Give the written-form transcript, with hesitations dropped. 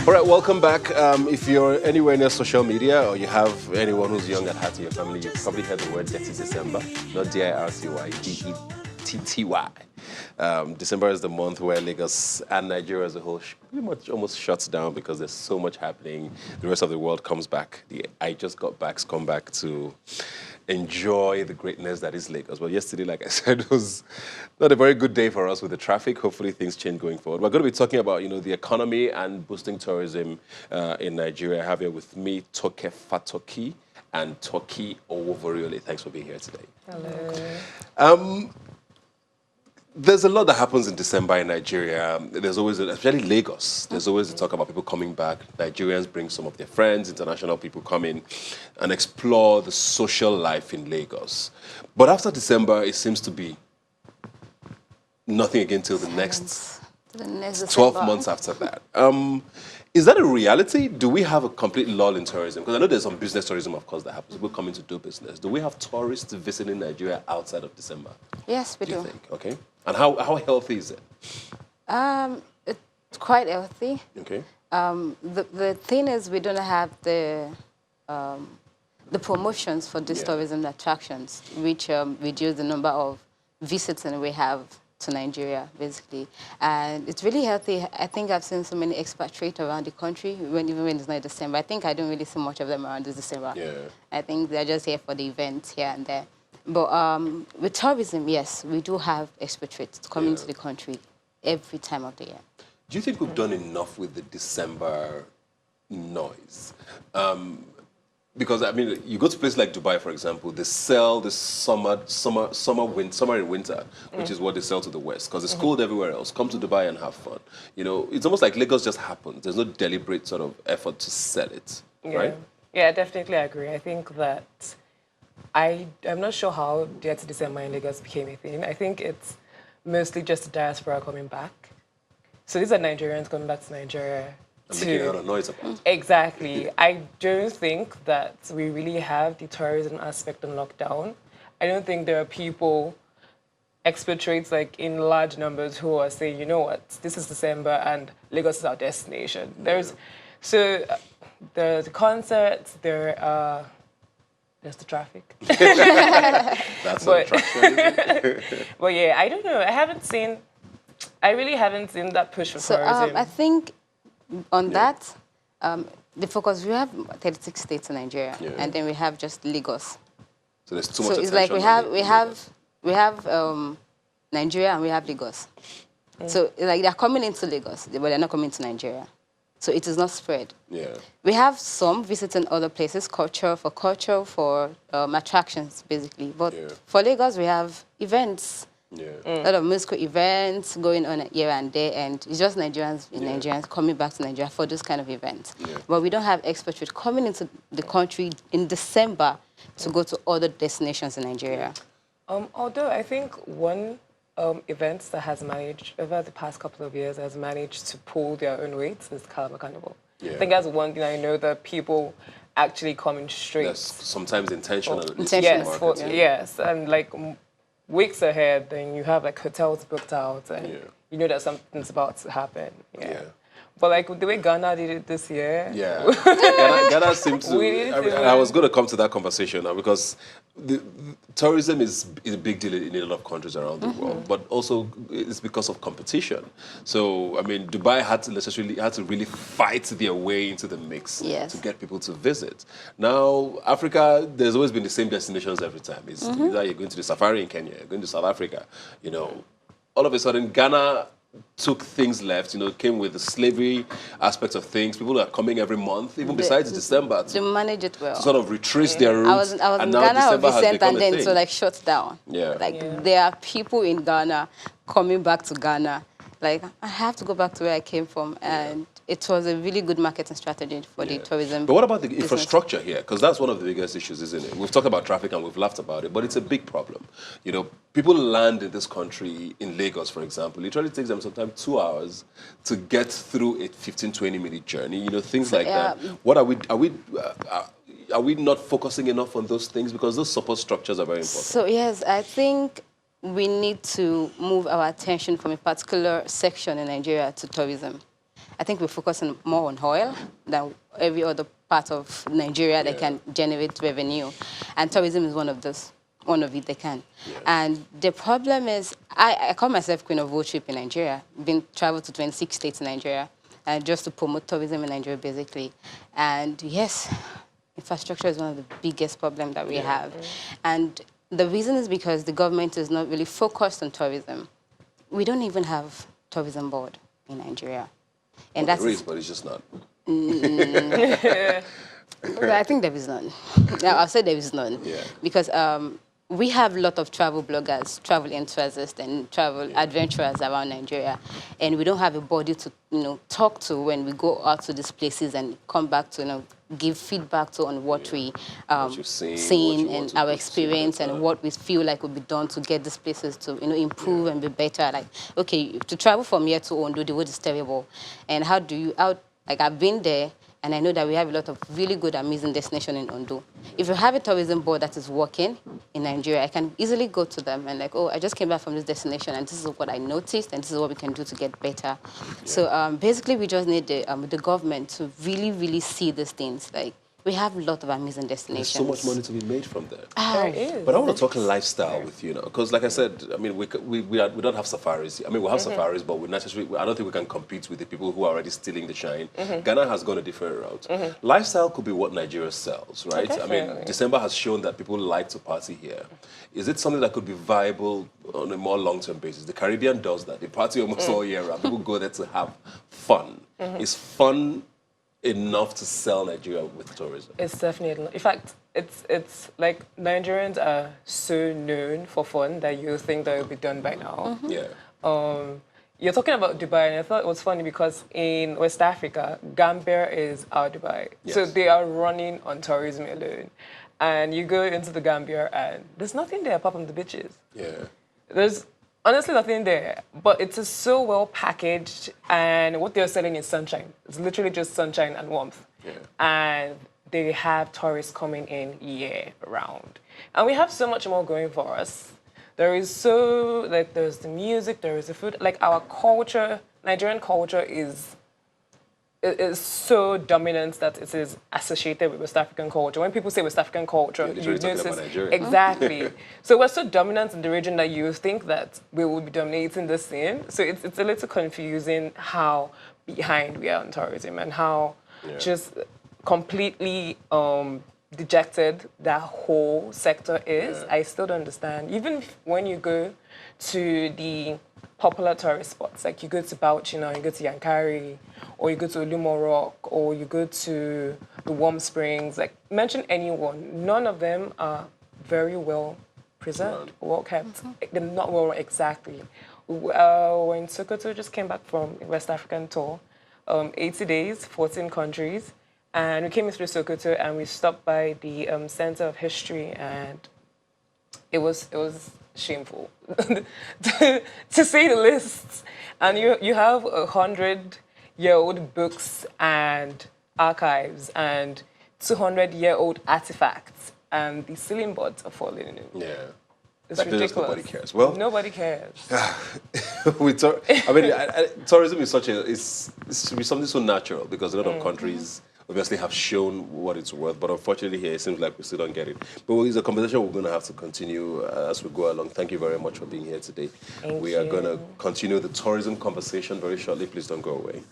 All right, welcome back. If you're anywhere near social media or you have anyone who's young at heart in your family, you've probably heard the word Dirty December, not D-I-R-T-Y, D-E-T-T-Y. December is the month where Lagos and Nigeria as a whole pretty much almost shuts down because there's so much happening. The rest of the world comes back. The I just got backs come back to enjoy the greatness that is Lagos. But yesterday, like I said, was not a very good day for us with the traffic. Hopefully things change going forward. We're going to be talking about, the economy and boosting tourism in Nigeria. I have here with me Toke Fatoki and Toki Owovoriole. Thanks for being here today. Hello. There's a lot that happens in December in Nigeria. There's always, especially Lagos, there's always the talk about people coming back. Nigerians bring some of their friends, international people come in and explore the social life in Lagos. But after December, it seems to be nothing again till the next 12 months after that. Is that a reality? Do we have a complete lull in tourism? Because I know there's some business tourism, of course, that happens. People coming to do business. Do we have tourists visiting Nigeria outside of December? Yes, we do. You think? Okay. And how healthy is it? It's quite healthy. Okay. The thing is, we don't have the promotions for these tourism attractions, which reduce the number of visitors we have to Nigeria, basically. And it's really healthy. I think I've seen so many expatriates around the country, even when it's not December. I think I don't really see much of them around this December. Yeah. I think they're just here for the events here and there. But with tourism, yes, we do have expatriates coming to the country every time of the year. Do you think we've done enough with the December noise? Because, I mean, you go to places like Dubai, for example, they sell the summer and winter, which is what they sell to the West, because it's cold everywhere else. Come to Dubai and have fun. It's almost like Lagos just happens. There's no deliberate sort of effort to sell it, right? Yeah, definitely agree. I think that I'm not sure how Dirty December in Lagos became a thing. I think it's mostly just the diaspora coming back. So these are Nigerians coming back to Nigeria. Making a lot of noise about it. Exactly. I don't think that we really have the tourism aspect on lockdown. I don't think there are people, expatriates like in large numbers, who are saying, you know what, this is December and Lagos is our destination. There's the concerts, there's the traffic. That's an attraction. But yeah, I don't know. I really haven't seen that push for tourism. I think on that, the focus, we have 36 states in Nigeria, and then we have just Lagos. So there's too much attention. So it's like we have Nigeria and we have Lagos. So like they're coming into Lagos, but they're not coming to Nigeria. So it is not spread. Yeah. We have some visiting other places, for attractions, basically. But for Lagos, we have events. A lot of musical events going on here and there, and it's just Nigerians coming back to Nigeria for those kind of events. But we don't have expatriates coming into the country in December to go to other destinations in Nigeria. Although I think one event that has managed, over the past couple of years, has managed to pull their own weight is Calabar Carnival. I think that's one thing I know that people actually come in straight. That's sometimes intentional. Yes, and like weeks ahead, then you have like hotels booked out, and you know that something's about to happen. But like the way Ghana did it this year. Ghana seemed to. I was going to come to that conversation now, because tourism is a big deal in a lot of countries around the world, but also it's because of competition. So I mean, Dubai had to really fight their way into the mix to get people to visit. Now Africa, there's always been the same destinations every time. It's either you're going to the safari in Kenya, you're going to South Africa. All of a sudden Ghana took things left, came with the slavery aspect of things. People are coming every month, even besides December, to manage it well, to sort of retrace their roots. I was in Ghana of Vicent, and then so like shut down. There are people in Ghana coming back to Ghana. Like, I have to go back to where I came from, and it was a really good marketing strategy for the tourism. But what about the infrastructure here? Because that's one of the biggest issues, isn't it? We've talked about traffic and we've laughed about it, but it's a big problem. People land in this country, in Lagos, for example. It literally takes them sometimes 2 hours to get through a 15, 20-minute journey. Things like that. What are we not focusing enough on those things? Because those support structures are very important. So yes, I think we need to move our attention from a particular section in Nigeria to tourism. I think we're focusing more on oil than every other part of Nigeria that can generate revenue. And tourism is one of those. One of it they can. Yeah. And the problem is, I call myself Queen of Road Trip in Nigeria. Been traveled to 26 states in Nigeria, and just to promote tourism in Nigeria, basically. And yes, infrastructure is one of the biggest problems that we have. And the reason is because the government is not really focused on tourism. We don't even have tourism board in Nigeria. And well, there is, but it's just not. I think there is none. I'll say there is none. Yeah. Because we have a lot of travel bloggers, travel enthusiasts, and travel adventurers around Nigeria, and we don't have a body to talk to when we go out to these places and come back to give feedback to on what we seen and our experience and what we feel like would be done to get these places to improve and be better. Like, okay, to travel from here to Ondo, the road is terrible, and how do you like I've been there. And I know that we have a lot of really good, amazing destinations in Ondo. If you have a tourism board that is working in Nigeria, I can easily go to them and like, oh, I just came back from this destination, and this is what I noticed, and this is what we can do to get better. Yeah. So basically, we just need the government to really, really see these things. Like, we have a lot of amazing destinations. There's so much money to be made from there. There is. But I want to talk lifestyle with you now, because like I said, I mean, we don't have safaris. I mean, we have safaris, but I don't think we can compete with the people who are already stealing the shine. Ghana has gone a different route. Lifestyle could be what Nigeria sells, right? I mean, December has shown that people like to party here. Is it something that could be viable on a more long-term basis? The Caribbean does that. They party almost all year round. People go there to have fun. Is fun enough to sell Nigeria with tourism? It's definitely. In fact, it's like Nigerians are so known for fun that you think that it will be done by now. Yeah. You're talking about Dubai, and I thought it was funny because in West Africa, Gambia is our Dubai. Yes. So they are running on tourism alone. And you go into the Gambia and there's nothing there apart from the beaches. Yeah. There's honestly nothing there, but it's so well packaged, and what they're selling is sunshine. It's literally just sunshine and warmth. Yeah. And they have tourists coming in year round. And we have so much more going for us. There's the music, there is the food. Like, our culture, Nigerian culture is so dominant that it is associated with West African culture. When people say West African culture, you notice exactly. So we're so dominant in the region that you think that we will be dominating the scene. So it's a little confusing how behind we are on tourism and how just completely dejected that whole sector is. I still don't understand. Even when you go to the popular tourist spots, like you go to Bauchi, you go to Yankari, or you go to Olumo Rock, or you go to the Warm Springs, like mention anyone, none of them are very well preserved, well kept. They're not well, exactly. When Sokoto just came back from a West African tour, 80 days, 14 countries, and we came through Sokoto and we stopped by the Center of History, and it was shameful to say the least. And you have 100-year-old books and archives and 200-year-old artifacts, and the ceiling boards are falling in. Yeah. It's ridiculous. Nobody cares. Well, nobody cares. Tourism is something so natural, because a lot of countries obviously have shown what it's worth, but unfortunately here it seems like we still don't get it. But it's a conversation we're going to have to continue as we go along. Thank you very much for being here today. We are going to continue the tourism conversation very shortly. Please don't go away.